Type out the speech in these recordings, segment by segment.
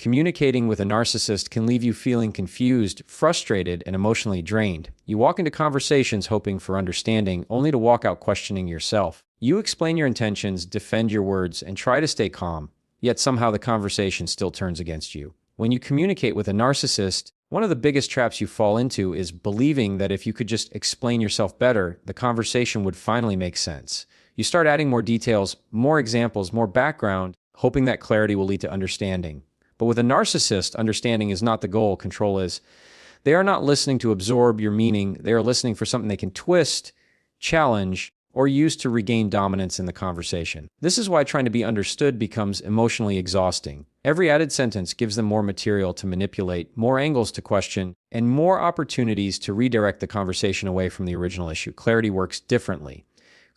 Communicating with a narcissist can leave you feeling confused, frustrated, and emotionally drained. You walk into conversations hoping for understanding, only to walk out questioning yourself. You explain your intentions, defend your words, and try to stay calm, yet somehow the conversation still turns against you. When you communicate with a narcissist, one of the biggest traps you fall into is believing that if you could just explain yourself better, the conversation would finally make sense. You start adding more details, more examples, more background, hoping that clarity will lead to understanding. But with a narcissist, understanding is not the goal, control is. They are not listening to absorb your meaning, they are listening for something they can twist, challenge, or use to regain dominance in the conversation. This is why trying to be understood becomes emotionally exhausting. Every added sentence gives them more material to manipulate, more angles to question, and more opportunities to redirect the conversation away from the original issue. Clarity works differently.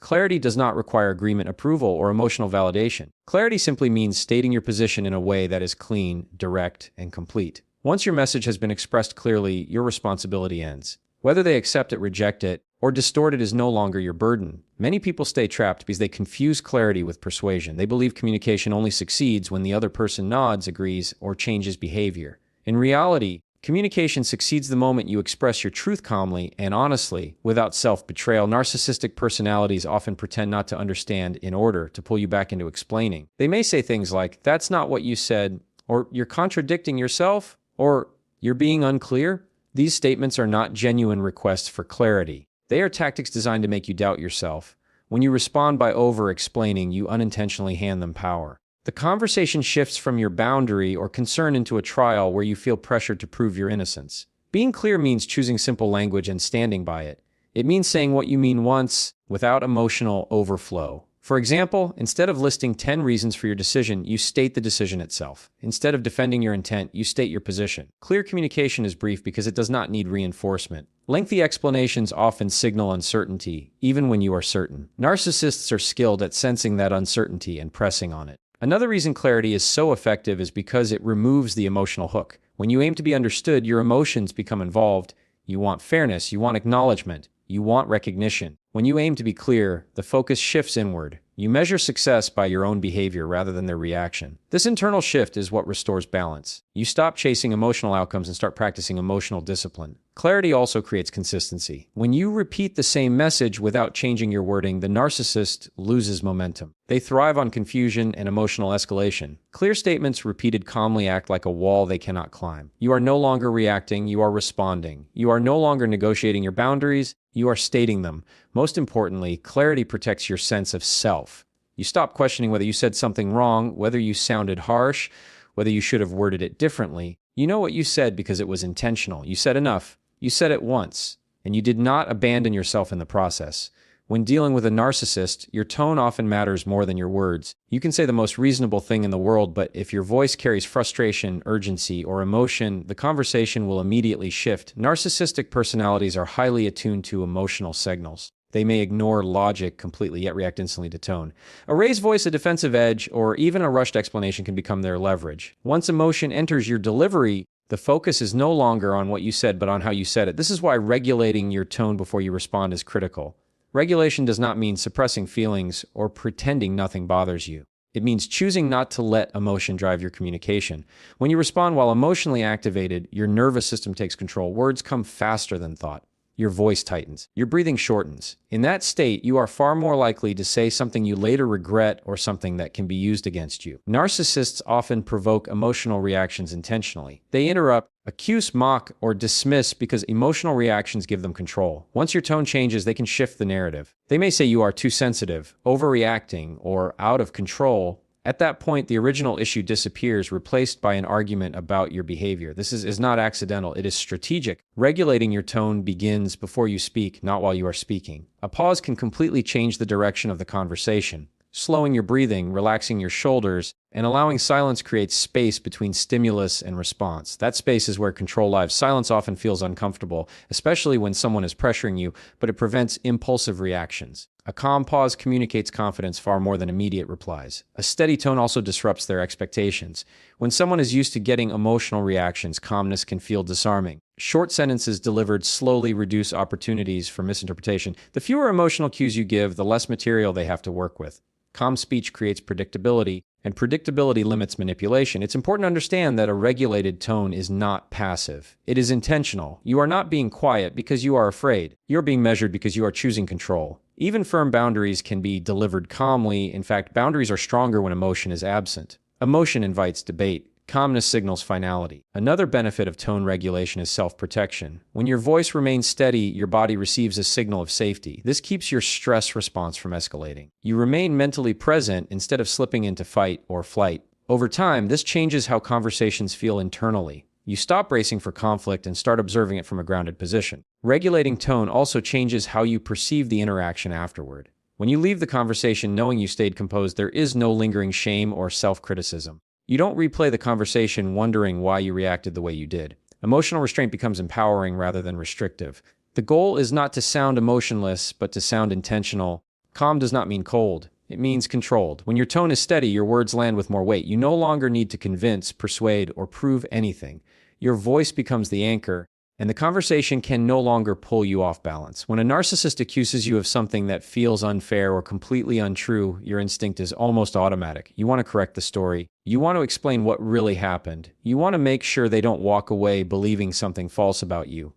Clarity does not require agreement, approval, or emotional validation. Clarity simply means stating your position in a way that is clean, direct, and complete. Once your message has been expressed clearly, your responsibility ends. Whether they accept it, reject it, or distort it is no longer your burden. Many people stay trapped because they confuse clarity with persuasion. They believe communication only succeeds when the other person nods, agrees, or changes behavior. In reality, communication succeeds the moment you express your truth calmly and honestly, without self-betrayal. Narcissistic personalities often pretend not to understand in order to pull you back into explaining. They may say things like, "That's not what you said," or "You're contradicting yourself," or "You're being unclear." These statements are not genuine requests for clarity. They are tactics designed to make you doubt yourself. When you respond by over-explaining, you unintentionally hand them power. The conversation shifts from your boundary or concern into a trial where you feel pressured to prove your innocence. Being clear means choosing simple language and standing by it. It means saying what you mean once without emotional overflow. For example, instead of listing 10 reasons for your decision, you state the decision itself. Instead of defending your intent, you state your position. Clear communication is brief because it does not need reinforcement. Lengthy explanations often signal uncertainty, even when you are certain. Narcissists are skilled at sensing that uncertainty and pressing on it. Another reason clarity is so effective is because it removes the emotional hook. When you aim to be understood, your emotions become involved. You want fairness, you want acknowledgement, you want recognition. When you aim to be clear, the focus shifts inward. You measure success by your own behavior rather than their reaction. This internal shift is what restores balance. You stop chasing emotional outcomes and start practicing emotional discipline. Clarity also creates consistency. When you repeat the same message without changing your wording, the narcissist loses momentum. They thrive on confusion and emotional escalation. Clear statements repeated calmly act like a wall they cannot climb. You are no longer reacting, you are responding. You are no longer negotiating your boundaries, you are stating them. Most importantly, clarity protects your sense of self. You stop questioning whether you said something wrong, whether you sounded harsh, whether you should have worded it differently. You know what you said because it was intentional. You said enough. You said it once, and you did not abandon yourself in the process. When dealing with a narcissist, your tone often matters more than your words. You can say the most reasonable thing in the world, but if your voice carries frustration, urgency, or emotion, the conversation will immediately shift. Narcissistic personalities are highly attuned to emotional signals. They may ignore logic completely, yet react instantly to tone. A raised voice, a defensive edge, or even a rushed explanation can become their leverage. Once emotion enters your delivery, the focus is no longer on what you said, but on how you said it. This is why regulating your tone before you respond is critical. Regulation does not mean suppressing feelings or pretending nothing bothers you. It means choosing not to let emotion drive your communication. When you respond while emotionally activated, your nervous system takes control. Words come faster than thought. Your voice tightens. Your breathing shortens. In that state, you are far more likely to say something you later regret or something that can be used against you. Narcissists often provoke emotional reactions intentionally. They interrupt, accuse, mock, or dismiss because emotional reactions give them control. Once your tone changes, they can shift the narrative. They may say you are too sensitive, overreacting, or out of control. At that point, the original issue disappears, replaced by an argument about your behavior. This is not accidental, it is strategic. Regulating your tone begins before you speak, not while you are speaking. A pause can completely change the direction of the conversation. Slowing your breathing, relaxing your shoulders, and allowing silence creates space between stimulus and response. That space is where control lives. Silence often feels uncomfortable, especially when someone is pressuring you, but it prevents impulsive reactions. A calm pause communicates confidence far more than immediate replies. A steady tone also disrupts their expectations. When someone is used to getting emotional reactions, calmness can feel disarming. Short sentences delivered slowly reduce opportunities for misinterpretation. The fewer emotional cues you give, the less material they have to work with. Calm speech creates predictability, and predictability limits manipulation. It's important to understand that a regulated tone is not passive. It is intentional. You are not being quiet because you are afraid. You're being measured because you are choosing control. Even firm boundaries can be delivered calmly. In fact, boundaries are stronger when emotion is absent. Emotion invites debate. Calmness signals finality. Another benefit of tone regulation is self-protection. When your voice remains steady, your body receives a signal of safety. This keeps your stress response from escalating. You remain mentally present instead of slipping into fight or flight. Over time, this changes how conversations feel internally. You stop bracing for conflict and start observing it from a grounded position. Regulating tone also changes how you perceive the interaction afterward. When you leave the conversation knowing you stayed composed, there is no lingering shame or self-criticism. You don't replay the conversation wondering why you reacted the way you did. Emotional restraint becomes empowering rather than restrictive. The goal is not to sound emotionless, but to sound intentional. Calm does not mean cold. It means controlled. When your tone is steady, your words land with more weight. You no longer need to convince, persuade, or prove anything. Your voice becomes the anchor, and the conversation can no longer pull you off balance. When a narcissist accuses you of something that feels unfair or completely untrue, your instinct is almost automatic. You want to correct the story. You want to explain what really happened. You want to make sure they don't walk away believing something false about you.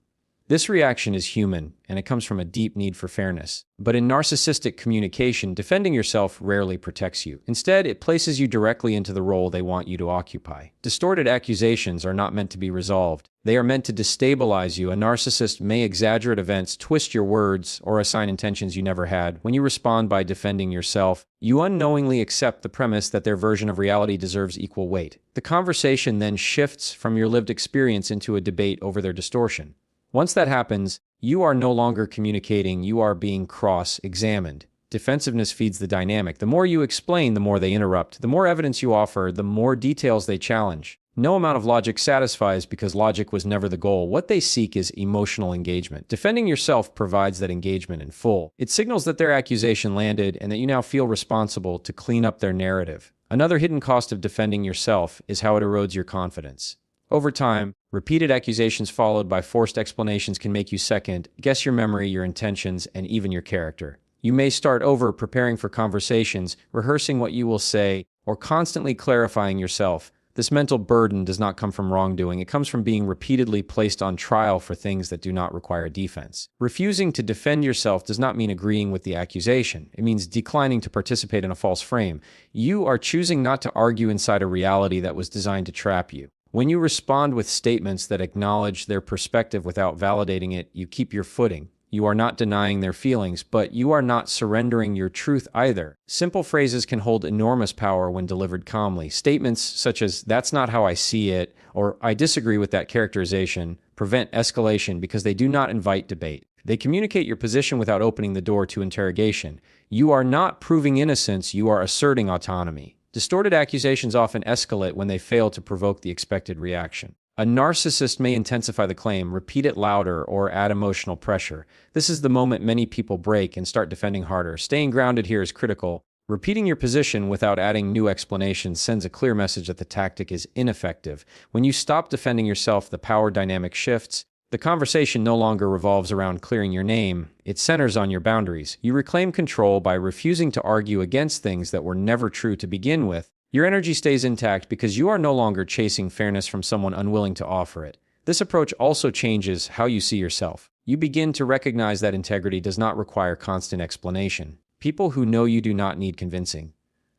This reaction is human, and it comes from a deep need for fairness. But in narcissistic communication, defending yourself rarely protects you. Instead, it places you directly into the role they want you to occupy. Distorted accusations are not meant to be resolved. They are meant to destabilize you. A narcissist may exaggerate events, twist your words, or assign intentions you never had. When you respond by defending yourself, you unknowingly accept the premise that their version of reality deserves equal weight. The conversation then shifts from your lived experience into a debate over their distortion. Once that happens, you are no longer communicating, you are being cross-examined. Defensiveness feeds the dynamic. The more you explain, the more they interrupt. The more evidence you offer, the more details they challenge. No amount of logic satisfies because logic was never the goal. What they seek is emotional engagement. Defending yourself provides that engagement in full. It signals that their accusation landed and that you now feel responsible to clean up their narrative. Another hidden cost of defending yourself is how it erodes your confidence. Over time, repeated accusations followed by forced explanations can make you second-guess your memory, your intentions, and even your character. You may start over preparing for conversations, rehearsing what you will say, or constantly clarifying yourself. This mental burden does not come from wrongdoing. It comes from being repeatedly placed on trial for things that do not require defense. Refusing to defend yourself does not mean agreeing with the accusation. It means declining to participate in a false frame. You are choosing not to argue inside a reality that was designed to trap you. When you respond with statements that acknowledge their perspective without validating it, you keep your footing. You are not denying their feelings, but you are not surrendering your truth either. Simple phrases can hold enormous power when delivered calmly. Statements such as, "That's not how I see it," or "I disagree with that characterization," prevent escalation because they do not invite debate. They communicate your position without opening the door to interrogation. You are not proving innocence, you are asserting autonomy. Distorted accusations often escalate when they fail to provoke the expected reaction. A narcissist may intensify the claim, repeat it louder, or add emotional pressure. This is the moment many people break and start defending harder. Staying grounded here is critical. Repeating your position without adding new explanations sends a clear message that the tactic is ineffective. When you stop defending yourself, the power dynamic shifts. The conversation no longer revolves around clearing your name. It centers on your boundaries. You reclaim control by refusing to argue against things that were never true to begin with. Your energy stays intact because you are no longer chasing fairness from someone unwilling to offer it. This approach also changes how you see yourself. You begin to recognize that integrity does not require constant explanation. People who know you do not need convincing.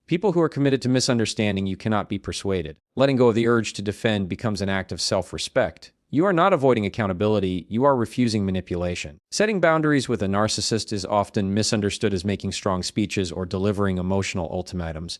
People who are committed to misunderstanding you cannot be persuaded. Letting go of the urge to defend becomes an act of self-respect. You are not avoiding accountability, you are refusing manipulation. Setting boundaries with a narcissist is often misunderstood as making strong speeches or delivering emotional ultimatums.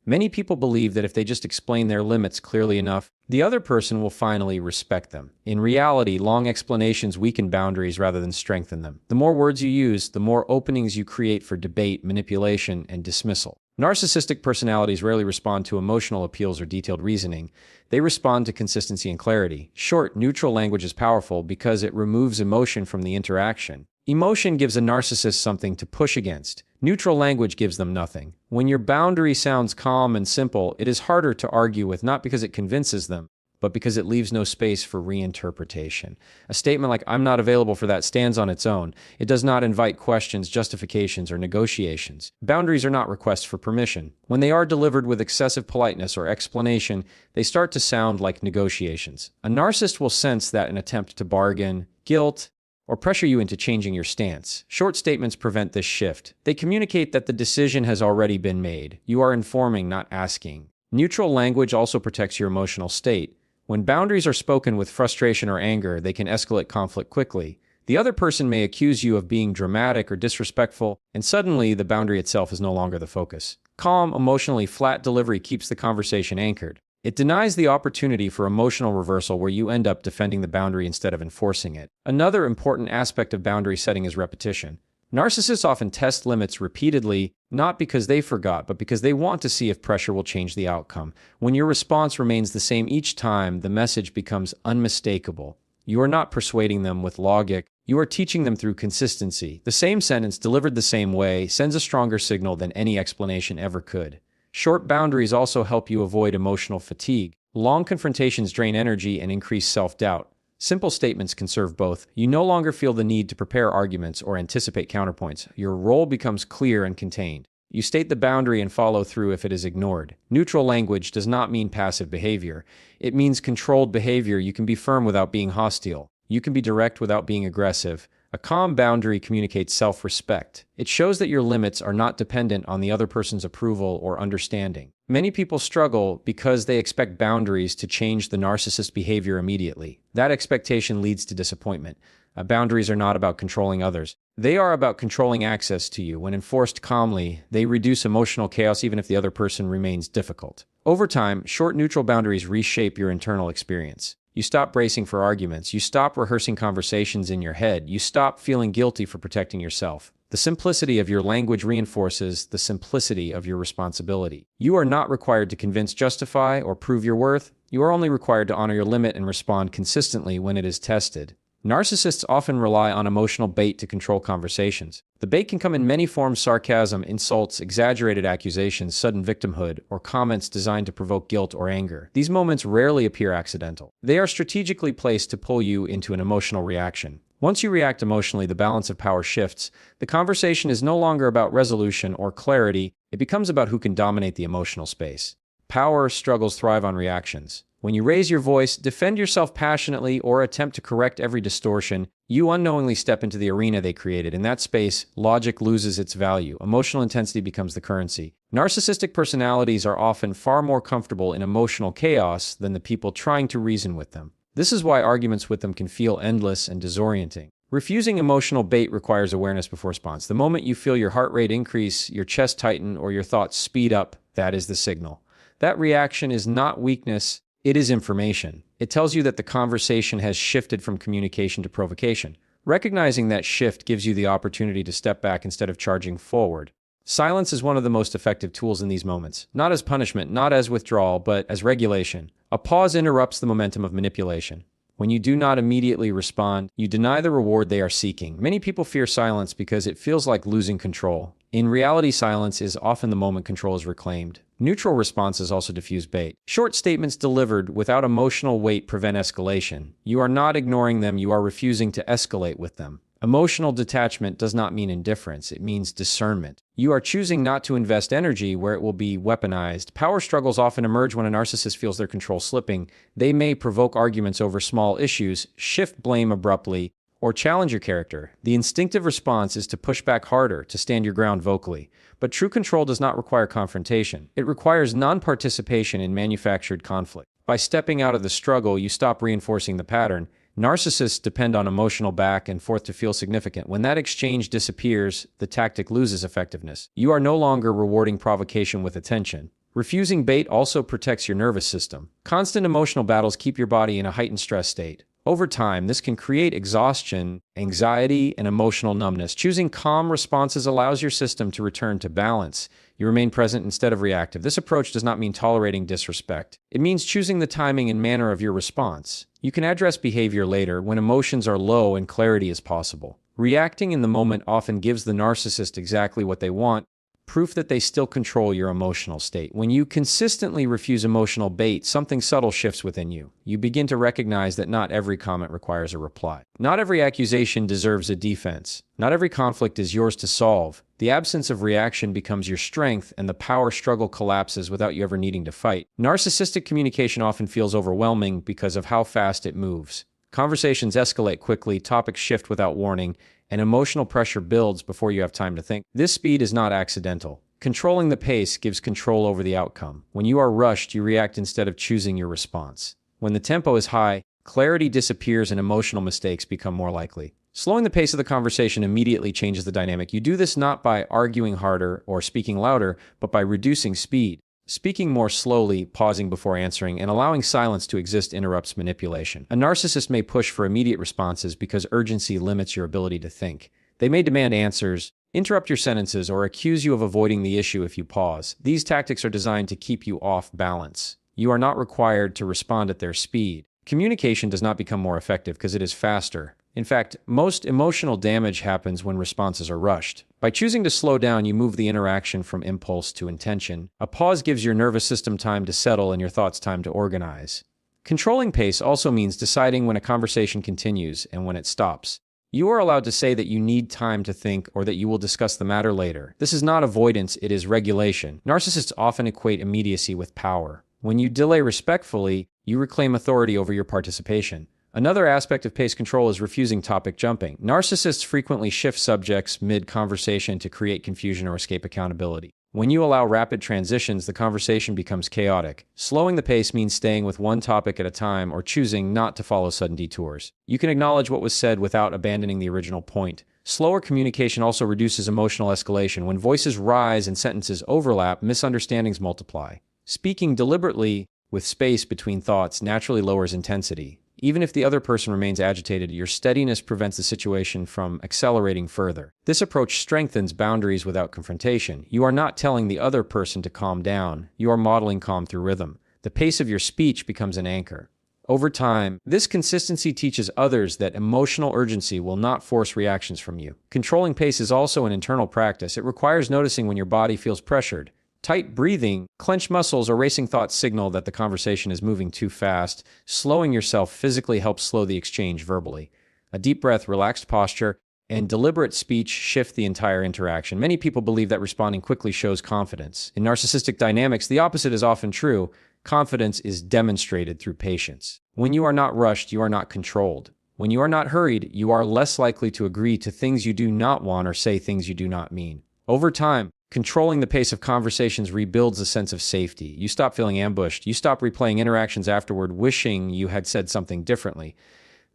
Many people believe that if they just explain their limits clearly enough, the other person will finally respect them. In reality, long explanations weaken boundaries rather than strengthen them. The more words you use, the more openings you create for debate, manipulation, and dismissal. Narcissistic personalities rarely respond to emotional appeals or detailed reasoning. They respond to consistency and clarity. Short, neutral language is powerful because it removes emotion from the interaction. Emotion gives a narcissist something to push against. Neutral language gives them nothing. When your boundary sounds calm and simple, it is harder to argue with, not because it convinces them, but because it leaves no space for reinterpretation. A statement like, "I'm not available for that," stands on its own. It does not invite questions, justifications, or negotiations. Boundaries are not requests for permission. When they are delivered with excessive politeness or explanation, they start to sound like negotiations. A narcissist will sense that an attempt to bargain, guilt, or pressure you into changing your stance. Short statements prevent this shift. They communicate that the decision has already been made. You are informing, not asking. Neutral language also protects your emotional state. When boundaries are spoken with frustration or anger, they can escalate conflict quickly. The other person may accuse you of being dramatic or disrespectful, and suddenly the boundary itself is no longer the focus. Calm, emotionally flat delivery keeps the conversation anchored. It denies the opportunity for emotional reversal where you end up defending the boundary instead of enforcing it. Another important aspect of boundary setting is repetition. Narcissists often test limits repeatedly, not because they forgot, but because they want to see if pressure will change the outcome. When your response remains the same each time, the message becomes unmistakable. You are not persuading them with logic, you are teaching them through consistency. The same sentence delivered the same way sends a stronger signal than any explanation ever could. Short boundaries also help you avoid emotional fatigue. Long confrontations drain energy and increase self-doubt. Simple statements can serve both. You no longer feel the need to prepare arguments or anticipate counterpoints. Your role becomes clear and contained. You state the boundary and follow through if it is ignored. Neutral language does not mean passive behavior. It means controlled behavior. You can be firm without being hostile. You can be direct without being aggressive. A calm boundary communicates self-respect. It shows that your limits are not dependent on the other person's approval or understanding. Many people struggle because they expect boundaries to change the narcissist's behavior immediately. That expectation leads to disappointment. Boundaries are not about controlling others. They are about controlling access to you. When enforced calmly, they reduce emotional chaos even if the other person remains difficult. Over time, short neutral boundaries reshape your internal experience. You stop bracing for arguments. You stop rehearsing conversations in your head. You stop feeling guilty for protecting yourself. The simplicity of your language reinforces the simplicity of your responsibility. You are not required to convince, justify, or prove your worth. You are only required to honor your limit and respond consistently when it is tested. Narcissists often rely on emotional bait to control conversations. The bait can come in many forms: sarcasm, insults, exaggerated accusations, sudden victimhood, or comments designed to provoke guilt or anger. These moments rarely appear accidental. They are strategically placed to pull you into an emotional reaction. Once you react emotionally, the balance of power shifts. The conversation is no longer about resolution or clarity. It becomes about who can dominate the emotional space. Power struggles thrive on reactions. When you raise your voice, defend yourself passionately, or attempt to correct every distortion, you unknowingly step into the arena they created. In that space, logic loses its value. Emotional intensity becomes the currency. Narcissistic personalities are often far more comfortable in emotional chaos than the people trying to reason with them. This is why arguments with them can feel endless and disorienting. Refusing emotional bait requires awareness before response. The moment you feel your heart rate increase, your chest tighten, or your thoughts speed up, that is the signal. That reaction is not weakness. It is information. It tells you that the conversation has shifted from communication to provocation. Recognizing that shift gives you the opportunity to step back instead of charging forward. Silence is one of the most effective tools in these moments. Not as punishment, not as withdrawal, but as regulation. A pause interrupts the momentum of manipulation. When you do not immediately respond, you deny the reward they are seeking. Many people fear silence because it feels like losing control. In reality, silence is often the moment control is reclaimed. Neutral responses also diffuse bait. Short statements delivered without emotional weight prevent escalation. You are not ignoring them, you are refusing to escalate with them. Emotional detachment does not mean indifference, it means discernment. You are choosing not to invest energy where it will be weaponized. Power struggles often emerge when a narcissist feels their control slipping. They may provoke arguments over small issues, shift blame abruptly, or challenge your character. The instinctive response is to push back harder, to stand your ground vocally. But true control does not require confrontation. It requires non-participation in manufactured conflict. By stepping out of the struggle, you stop reinforcing the pattern. Narcissists depend on emotional back and forth to feel significant. When that exchange disappears, the tactic loses effectiveness. You are no longer rewarding provocation with attention. Refusing bait also protects your nervous system. Constant emotional battles keep your body in a heightened stress state. Over time, this can create exhaustion, anxiety, and emotional numbness. Choosing calm responses allows your system to return to balance. You remain present instead of reactive. This approach does not mean tolerating disrespect. It means choosing the timing and manner of your response. You can address behavior later when emotions are low and clarity is possible. Reacting in the moment often gives the narcissist exactly what they want: proof that they still control your emotional state. When you consistently refuse emotional bait, something subtle shifts within you. You begin to recognize that not every comment requires a reply. Not every accusation deserves a defense. Not every conflict is yours to solve. The absence of reaction becomes your strength, and the power struggle collapses without you ever needing to fight. Narcissistic communication often feels overwhelming because of how fast it moves. Conversations escalate quickly, topics shift without warning, and emotional pressure builds before you have time to think. This speed is not accidental. Controlling the pace gives control over the outcome. When you are rushed, you react instead of choosing your response. When the tempo is high, clarity disappears and emotional mistakes become more likely. Slowing the pace of the conversation immediately changes the dynamic. You do this not by arguing harder or speaking louder, but by reducing speed. Speaking more slowly, pausing before answering, and allowing silence to exist interrupts manipulation. A narcissist may push for immediate responses because urgency limits your ability to think. They may demand answers, interrupt your sentences, or accuse you of avoiding the issue if you pause. These tactics are designed to keep you off balance. You are not required to respond at their speed. Communication does not become more effective because it is faster. In fact, most emotional damage happens when responses are rushed. By choosing to slow down, you move the interaction from impulse to intention. A pause gives your nervous system time to settle and your thoughts time to organize. Controlling pace also means deciding when a conversation continues and when it stops. You are allowed to say that you need time to think or that you will discuss the matter later. This is not avoidance, it is regulation. Narcissists often equate immediacy with power. When you delay respectfully, you reclaim authority over your participation. Another aspect of pace control is refusing topic jumping. Narcissists frequently shift subjects mid-conversation to create confusion or escape accountability. When you allow rapid transitions, the conversation becomes chaotic. Slowing the pace means staying with one topic at a time or choosing not to follow sudden detours. You can acknowledge what was said without abandoning the original point. Slower communication also reduces emotional escalation. When voices rise and sentences overlap, misunderstandings multiply. Speaking deliberately, with space between thoughts, naturally lowers intensity. Even if the other person remains agitated, your steadiness prevents the situation from accelerating further. This approach strengthens boundaries without confrontation. You are not telling the other person to calm down. You are modeling calm through rhythm. The pace of your speech becomes an anchor. Over time, this consistency teaches others that emotional urgency will not force reactions from you. Controlling pace is also an internal practice. It requires noticing when your body feels pressured. Tight breathing, clenched muscles, or racing thoughts signal that the conversation is moving too fast. Slowing yourself physically helps slow the exchange verbally. A deep breath, relaxed posture, and deliberate speech shift the entire interaction. Many people believe that responding quickly shows confidence. In narcissistic dynamics, the opposite is often true. Confidence is demonstrated through patience. When you are not rushed, you are not controlled. When you are not hurried, you are less likely to agree to things you do not want or say things you do not mean. Over time, controlling the pace of conversations rebuilds a sense of safety. You stop feeling ambushed. You stop replaying interactions afterward, wishing you had said something differently.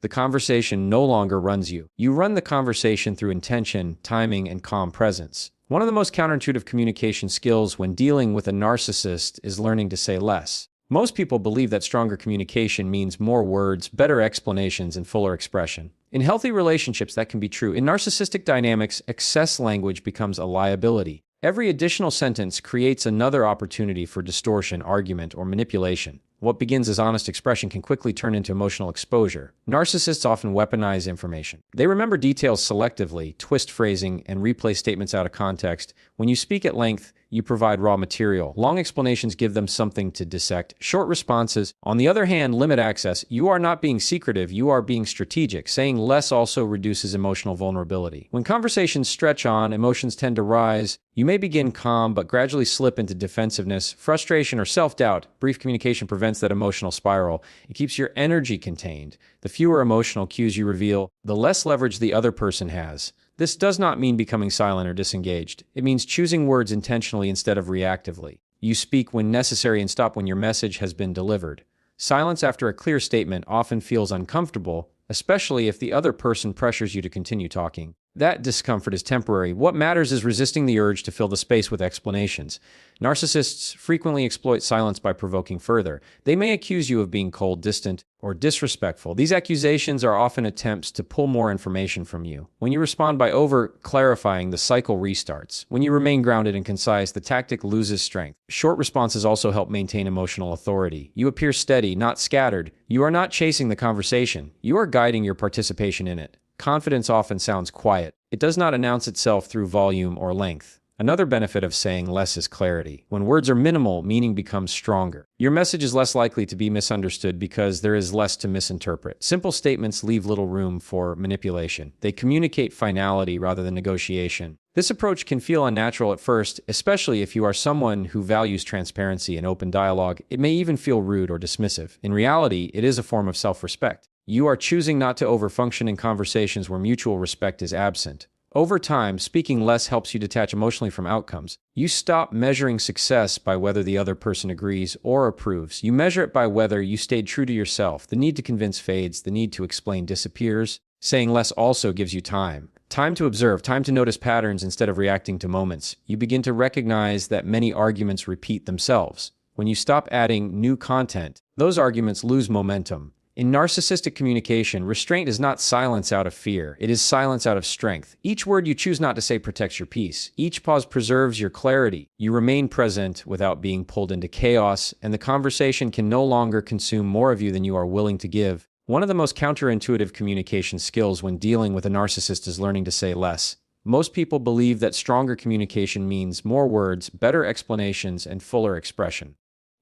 The conversation no longer runs you. You run the conversation through intention, timing, and calm presence. One of the most counterintuitive communication skills when dealing with a narcissist is learning to say less. Most people believe that stronger communication means more words, better explanations, and fuller expression. In healthy relationships, that can be true. In narcissistic dynamics, excess language becomes a liability. Every additional sentence creates another opportunity for distortion, argument, or manipulation. What begins as honest expression can quickly turn into emotional exposure. Narcissists often weaponize information. They remember details selectively, twist phrasing, and replay statements out of context. When you speak at length, you provide raw material. Long explanations give them something to dissect. Short responses, on the other hand, limit access. You are not being secretive, you are being strategic. Saying less also reduces emotional vulnerability. When conversations stretch on, emotions tend to rise. You may begin calm, but gradually slip into defensiveness, frustration, or self-doubt. Brief communication prevents that emotional spiral. It keeps your energy contained. The fewer emotional cues you reveal, the less leverage the other person has. This does not mean becoming silent or disengaged. It means choosing words intentionally instead of reactively. You speak when necessary and stop when your message has been delivered. Silence after a clear statement often feels uncomfortable, especially if the other person pressures you to continue talking. That discomfort is temporary. What matters is resisting the urge to fill the space with explanations. Narcissists frequently exploit silence by provoking further. They may accuse you of being cold, distant, or disrespectful. These accusations are often attempts to pull more information from you. When you respond by over-clarifying, the cycle restarts. When you remain grounded and concise, the tactic loses strength. Short responses also help maintain emotional authority. You appear steady, not scattered. You are not chasing the conversation. You are guiding your participation in it. Confidence often sounds quiet. It does not announce itself through volume or length. Another benefit of saying less is clarity. When words are minimal, meaning becomes stronger. Your message is less likely to be misunderstood because there is less to misinterpret. Simple statements leave little room for manipulation. They communicate finality rather than negotiation. This approach can feel unnatural at first, especially if you are someone who values transparency and open dialogue. It may even feel rude or dismissive. In reality, it is a form of self-respect. You are choosing not to overfunction in conversations where mutual respect is absent. Over time, speaking less helps you detach emotionally from outcomes. You stop measuring success by whether the other person agrees or approves. You measure it by whether you stayed true to yourself. The need to convince fades, the need to explain disappears. Saying less also gives you time. Time to observe, time to notice patterns instead of reacting to moments. You begin to recognize that many arguments repeat themselves. When you stop adding new content, those arguments lose momentum. In narcissistic communication, restraint is not silence out of fear. It is silence out of strength. Each word you choose not to say protects your peace. Each pause preserves your clarity. You remain present without being pulled into chaos, and the conversation can no longer consume more of you than you are willing to give. One of the most counterintuitive communication skills when dealing with a narcissist is learning to say less. Most people believe that stronger communication means more words, better explanations, and fuller expression.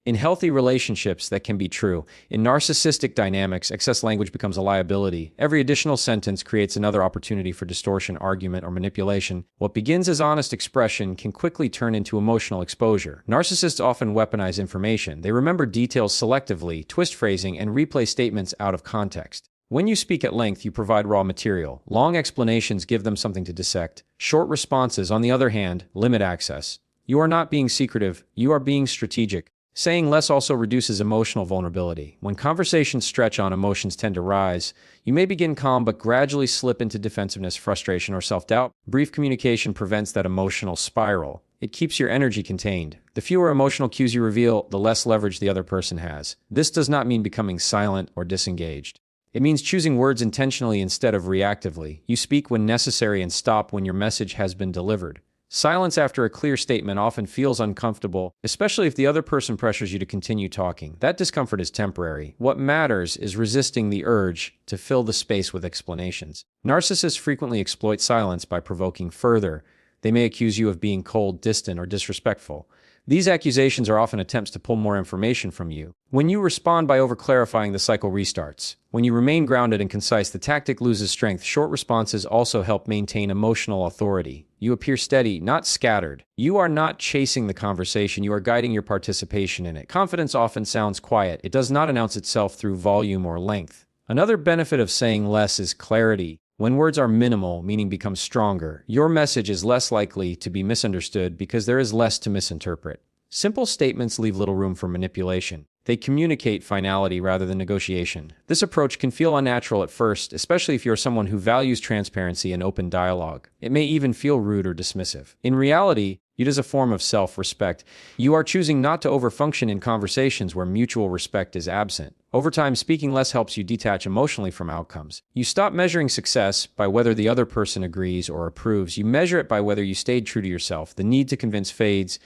In healthy relationships, that can be true. In narcissistic dynamics, excess language becomes a liability. Every additional sentence creates another opportunity for distortion, argument, or manipulation. What begins as honest expression can quickly turn into emotional exposure. Narcissists often weaponize information. They remember details selectively, twist phrasing, and replay statements out of context. When you speak at length, you provide raw material. Long explanations give them something to dissect. Short responses, on the other hand, limit access. You are not being secretive. You are being strategic. Saying less also reduces emotional vulnerability. When conversations stretch on, emotions tend to rise. You may begin calm but gradually slip into defensiveness, frustration, or self-doubt. Brief communication prevents that emotional spiral. It keeps your energy contained. The fewer emotional cues you reveal, the less leverage the other person has. This does not mean becoming silent or disengaged. It means choosing words intentionally instead of reactively. You speak when necessary and stop when your message has been delivered. Silence after a clear statement often feels uncomfortable, especially if the other person pressures you to continue talking. That discomfort is temporary. What matters is resisting the urge to fill the space with explanations. Narcissists frequently exploit silence by provoking further. They may accuse you of being cold, distant, or disrespectful. These accusations are often attempts to pull more information from you. When you respond by over-clarifying, the cycle restarts. When you remain grounded and concise, the tactic loses strength. Short responses also help maintain emotional authority. You appear steady, not scattered. You are not chasing the conversation, you are guiding your participation in it. Confidence often sounds quiet. It does not announce itself through volume or length. Another benefit of saying less is clarity. When words are minimal, meaning becomes stronger, your message is less likely to be misunderstood because there is less to misinterpret. Simple statements leave little room for manipulation. They communicate finality rather than negotiation. This approach can feel unnatural at first, especially if you're someone who values transparency and open dialogue. It may even feel rude or dismissive. In reality, it is a form of self-respect. You are choosing not to overfunction in conversations where mutual respect is absent. Over time, speaking less helps you detach emotionally from outcomes. You stop measuring success by whether the other person agrees or approves. You measure it by whether you stayed true to yourself. The need to convince fades.